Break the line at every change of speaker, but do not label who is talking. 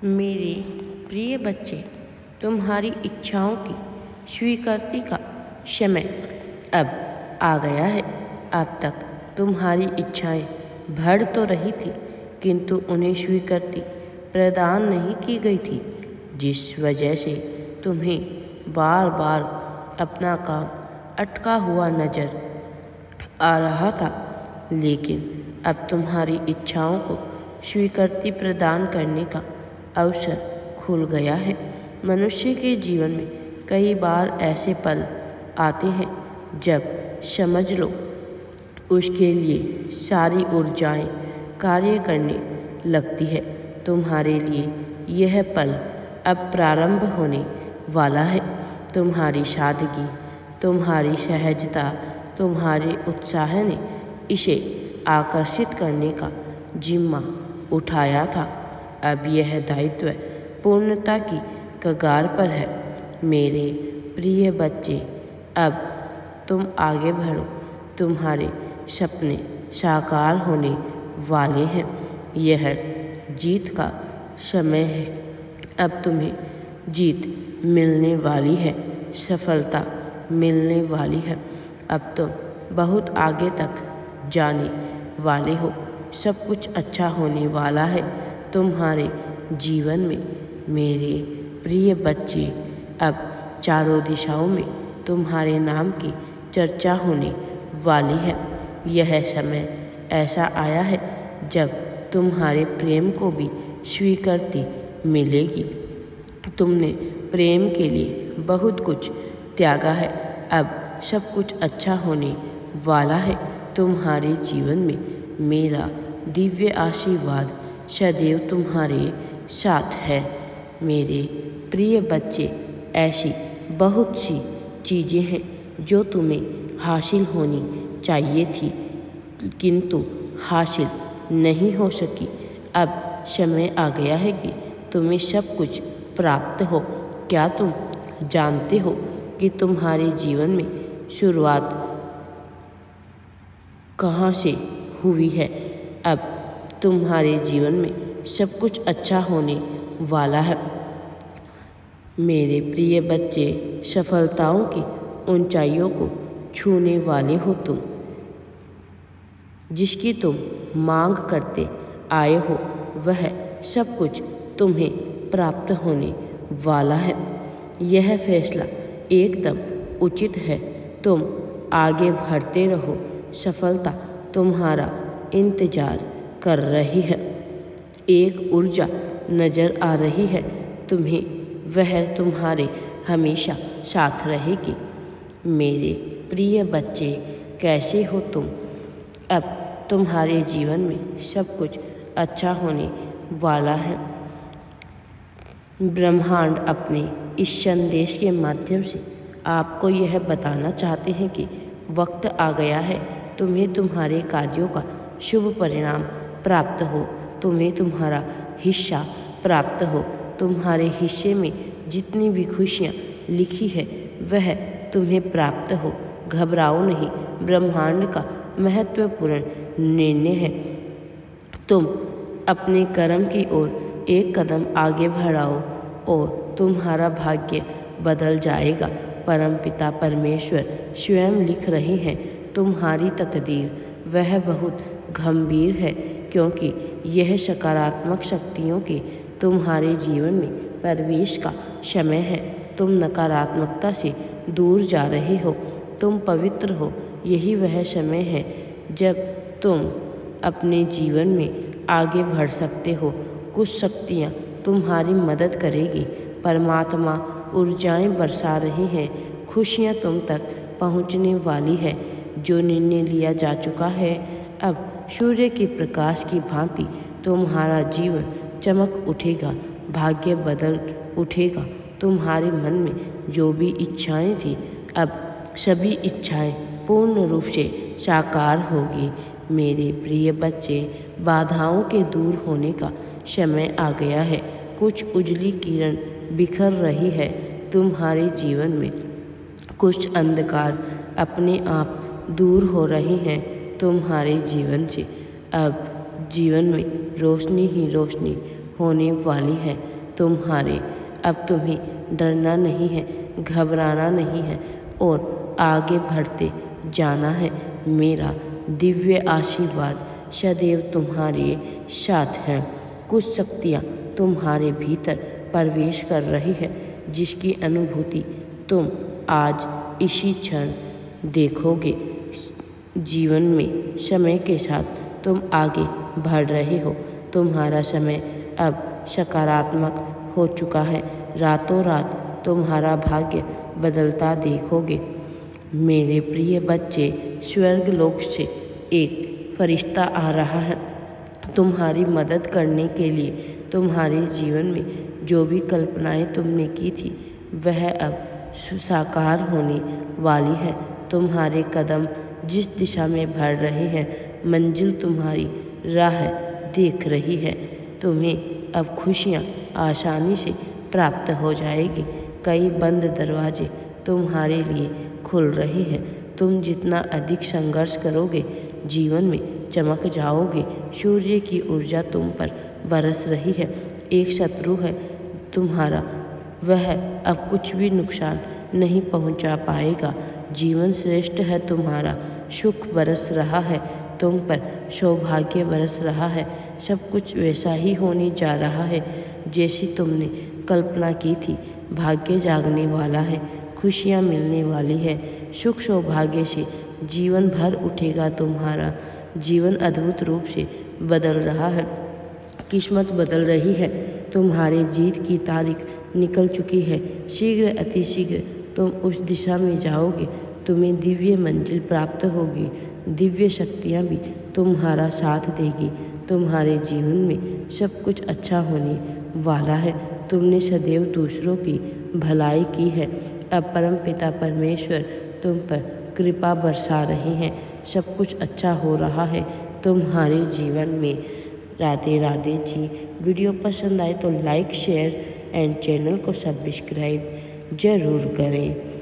मेरे प्रिय बच्चे, तुम्हारी इच्छाओं की स्वीकृति का समय अब आ गया है। अब तक तुम्हारी इच्छाएं बढ़ तो रही थी, किंतु उन्हें स्वीकृति प्रदान नहीं की गई थी, जिस वजह से तुम्हें बार बार अपना काम अटका हुआ नजर आ रहा था। लेकिन अब तुम्हारी इच्छाओं को स्वीकृति प्रदान करने का अवसर खुल गया है। मनुष्य के जीवन में कई बार ऐसे पल आते हैं जब समझ लो उसके लिए सारी ऊर्जाएं कार्य करने लगती है। तुम्हारे लिए यह पल अब प्रारंभ होने वाला है। तुम्हारी सादगी, तुम्हारी सहजता, तुम्हारे उत्साह ने इसे आकर्षित करने का जिम्मा उठाया था। अब यह दायित्व पूर्णता की कगार पर है। मेरे प्रिय बच्चे, अब तुम आगे बढ़ो। तुम्हारे सपने साकार होने वाले हैं। यह जीत का समय है। अब तुम्हें जीत मिलने वाली है, सफलता मिलने वाली है। अब तुम बहुत आगे तक जाने वाले हो। सब कुछ अच्छा होने वाला है तुम्हारे जीवन में। मेरे प्रिय बच्चे, अब चारों दिशाओं में तुम्हारे नाम की चर्चा होने वाली है। यह समय ऐसा आया है जब तुम्हारे प्रेम को भी स्वीकृति मिलेगी। तुमने प्रेम के लिए बहुत कुछ त्यागा है। अब सब कुछ अच्छा होने वाला है तुम्हारे जीवन में। मेरा दिव्य आशीर्वाद सदैव तुम्हारे साथ है। मेरे प्रिय बच्चे, ऐसी बहुत सी चीज़ें हैं जो तुम्हें हासिल होनी चाहिए थी, किंतु हासिल नहीं हो सकी। अब समय आ गया है कि तुम्हें सब कुछ प्राप्त हो। क्या तुम जानते हो कि तुम्हारे जीवन में शुरुआत कहाँ से हुई है? अब तुम्हारे जीवन में सब कुछ अच्छा होने वाला है। मेरे प्रिय बच्चे, सफलताओं की ऊंचाइयों को छूने वाले हो तुम। जिसकी तुम मांग करते आए हो, वह सब कुछ तुम्हें प्राप्त होने वाला है। यह फैसला एकदम उचित है। तुम आगे बढ़ते रहो। सफलता तुम्हारा इंतजार कर रही है। एक ऊर्जा नजर आ रही है तुम्हें, वह तुम्हारे हमेशा साथ रहेगी। मेरे प्रिय बच्चे, कैसे हो तुम? अब तुम्हारे जीवन में सब कुछ अच्छा होने वाला है। ब्रह्मांड अपने इस संदेश के माध्यम से आपको यह बताना चाहते हैं कि वक्त आ गया है तुम्हें तुम्हारे कार्यों का शुभ परिणाम प्राप्त हो। तुम्हें तुम्हारा हिस्सा प्राप्त हो। तुम्हारे हिस्से में जितनी भी खुशियाँ लिखी है, वह तुम्हें प्राप्त हो। घबराओ नहीं। ब्रह्मांड का महत्वपूर्ण निर्णय है। तुम अपने कर्म की ओर एक कदम आगे बढ़ाओ और तुम्हारा भाग्य बदल जाएगा। परमपिता परमेश्वर स्वयं लिख रहे हैं तुम्हारी तकदीर। वह बहुत गंभीर है, क्योंकि यह सकारात्मक शक्तियों के तुम्हारे जीवन में प्रवेश का समय है। तुम नकारात्मकता से दूर जा रहे हो। तुम पवित्र हो। यही वह समय है जब तुम अपने जीवन में आगे बढ़ सकते हो। कुछ शक्तियाँ तुम्हारी मदद करेगी। परमात्मा ऊर्जाएं बरसा रही हैं। खुशियाँ तुम तक पहुँचने वाली है। जो निर्णय लिया जा चुका है, अब सूर्य के प्रकाश की भांति तुम्हारा जीवन चमक उठेगा। भाग्य बदल उठेगा। तुम्हारे मन में जो भी इच्छाएं थी, अब सभी इच्छाएं पूर्ण रूप से साकार होगी। मेरे प्रिय बच्चे, बाधाओं के दूर होने का समय आ गया है। कुछ उजली किरण बिखर रही है तुम्हारे जीवन में। कुछ अंधकार अपने आप दूर हो रही हैं तुम्हारे जीवन से। अब जीवन में रोशनी ही रोशनी होने वाली है। तुम्हारे। अब तुम्हें डरना नहीं है, घबराना नहीं है और आगे बढ़ते जाना है। मेरा दिव्य आशीर्वाद सदैव तुम्हारे साथ है। कुछ शक्तियाँ तुम्हारे भीतर प्रवेश कर रही है, जिसकी अनुभूति तुम आज इसी क्षण देखोगे। जीवन में समय के साथ तुम आगे बढ़ रहे हो। तुम्हारा समय अब सकारात्मक हो चुका है। रातों रात तुम्हारा भाग्य बदलता देखोगे। मेरे प्रिय बच्चे, स्वर्गलोक से एक फरिश्ता आ रहा है तुम्हारी मदद करने के लिए। तुम्हारे जीवन में जो भी कल्पनाएं तुमने की थी वह अब साकार होने वाली है। तुम्हारे कदम जिस दिशा में बढ़ रहे हैं, मंजिल तुम्हारी राह देख रही है। तुम्हें अब खुशियाँ आसानी से प्राप्त हो जाएगी। कई बंद दरवाजे तुम्हारे लिए खुल रहे हैं। तुम जितना अधिक संघर्ष करोगे, जीवन में चमक जाओगे। सूर्य की ऊर्जा तुम पर बरस रही है। एक शत्रु है तुम्हारा, वह अब कुछ भी नुकसान नहीं पहुंचा पाएगा। जीवन श्रेष्ठ है तुम्हारा। सुख बरस रहा है तुम पर, सौभाग्य बरस रहा है। सब कुछ वैसा ही होने जा रहा है जैसी तुमने कल्पना की थी। भाग्य जागने वाला है, खुशियाँ मिलने वाली है। सुख सौभाग्य से जीवन भर उठेगा। तुम्हारा जीवन अद्भुत रूप से बदल रहा है। किस्मत बदल रही है। तुम्हारे जीत की तारीख निकल चुकी है। शीघ्र अतिशीघ्र तुम उस दिशा में जाओगे। तुम्हें दिव्य मंजिल प्राप्त होगी। दिव्य शक्तियाँ भी तुम्हारा साथ देगी। तुम्हारे जीवन में सब कुछ अच्छा होने वाला है। तुमने सदैव दूसरों की भलाई की है। अब परम पिता परमेश्वर तुम पर कृपा बरसा रहे हैं। सब कुछ अच्छा हो रहा है तुम्हारे जीवन में। राधे राधे जी। वीडियो पसंद आए तो लाइक, शेयर एंड चैनल को सब्सक्राइब ज़रूर करें।